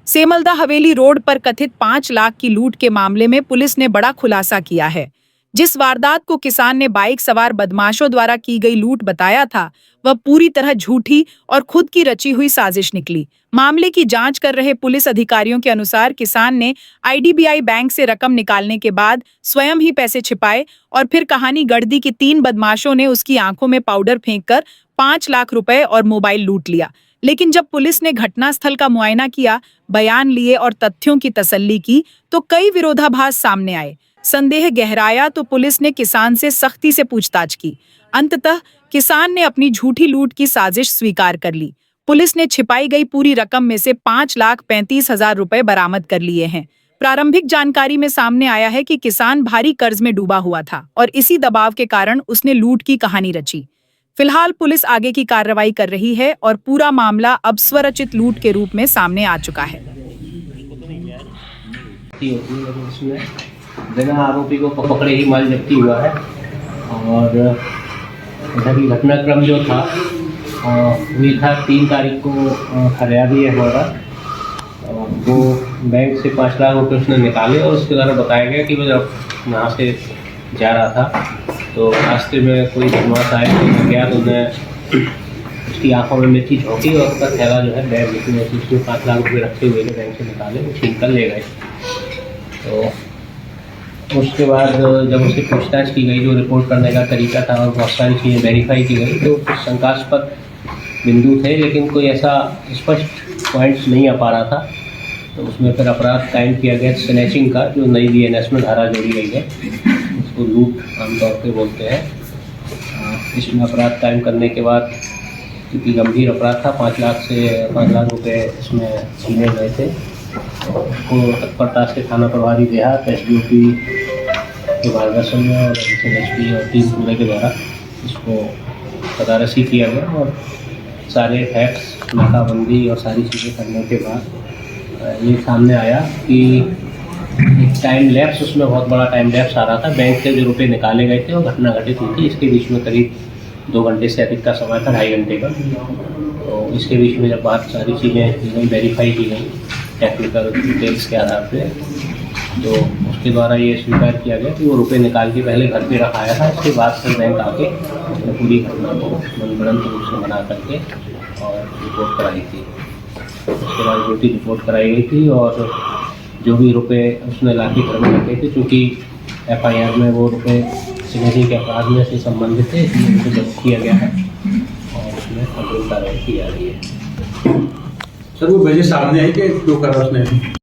सेमलदा हवेली road पर कथित 5 लाख की लूट के मामले में पुलिस ने बड़ा खुलासा किया है। जिस वारदात को किसान ने बाइक सवार बदमाशों द्वारा की गई लूट बताया था, वह पूरी तरह झूठी और खुद की रची हुई साजिश निकली। मामले की जांच कर रहे पुलिस अधिकारियों के अनुसार किसान ने आईडीबीआई बैंक से रकम निकालने के बाद स्वयं ही पैसे छिपाए और फिर कहानी गढ़ दी कि 3 बदमाशों ने उसकी आंखों में पाउडर फेंककर 5 लाख रुपए और मोबाइल लूट लिया। लेकिन जब पुलिस ने घटनास्थल का मुआयना किया, बयान लिए और तथ्यों की तसल्ली की, तो कई विरोधाभास सामने आए। संदेह गहराया तो पुलिस ने किसान से सख्ती से पूछताछ की। अंततः किसान ने अपनी झूठी लूट की साजिश स्वीकार कर ली। पुलिस ने छिपाई गई पूरी रकम में से 5,35,000 रुपए बरामद कर लिए हैं। प्रारंभिक जानकारी में सामने आया है कि किसान भारी कर्ज में डूबा हुआ था और इसी दबाव के कारण उसने लूट की कहानी रची। फिलहाल पुलिस आगे की कार्रवाई कर रही है और पूरा मामला अब स्वरचित लूट के रूप में सामने आ चुका है। बिना आरोपी को पकड़े ही माल जब्ती हुआ है और इधर की घटनाक्रम जो था ये था 3 तारीख को फरियादी है हमारा, वो बैंक से 5 लाख रुपये उसने निकाले और उसके द्वारा बताया गया कि मैं जब यहाँ से जा रहा था तो रास्ते में कोई बदमाश आया तो गया तो उन्हें उसकी आंखों में मिर्ची झोंकी और उसका थैला जो है बैग जिसमें उसमें 5 लाख रुपये रखे हुए थे बैंक से निकाले, वो छीन कर ले गए। तो उसके बाद जब उससे पूछताछ की गई, जो रिपोर्ट करने का तरीका था और बहुत सारी चीज़ें वेरीफाई की गई, तो कुछ शंकास्पद बिंदु थे लेकिन कोई ऐसा स्पष्ट पॉइंट्स नहीं आ पा रहा था। तो उसमें फिर अपराध कायम किया गया स्नैचिंग का, जो नई बीएनएस में धारा जोड़ी गई है, उसको लूट आमतौर पे बोलते हैं। इसमें अपराध कायम करने के बाद, क्योंकि गंभीर अपराध था, 5 लाख रुपए इसमें छीने गए थे, उसको तत्परता से थाना प्रभारी देहात एसडीओपी के मार्गदर्शन में और एसपी और टीम पूरे के द्वारा इसको तदारसी किया गया और सारे फैक्ट्स, नाकाबंदी और सारी चीज़ें करने के बाद ये सामने आया कि एक टाइम लैप्स, उसमें बहुत बड़ा टाइम लैप्स आ रहा था। बैंक से जो रुपये निकाले गए थे और घटना घटित हुई थी, इसके बीच में करीब 2 घंटे से अधिक का समय था, 2.5 घंटे का। तो इसके बीच में जब बहुत सारी चीज़ें वेरीफाई की गई टेक्निकल डिटेल्स के आधार पे, तो उसके द्वारा ये स्वीकार किया गया कि वो रुपये निकाल के पहले घर पे रखाया था। इसके बाद फिर बैंक आके पूरी घटना को मनगढ़ंत रूप से बना करके और रिपोर्ट कराई थी। उसके बाद ड्यूटी रिपोर्ट कराई गई थी और जो भी रुपये उसने लाके घर में रखे थे, चूँकि एफआईआर में वो रुपये सिनेजी के अपराध में से संबंधित थे, इसलिए उनको जब्त किया गया है और उसमें अग्रिम कार्रवाई की जा रही है। सर, वो वजह सामने है कि जो करा उसने?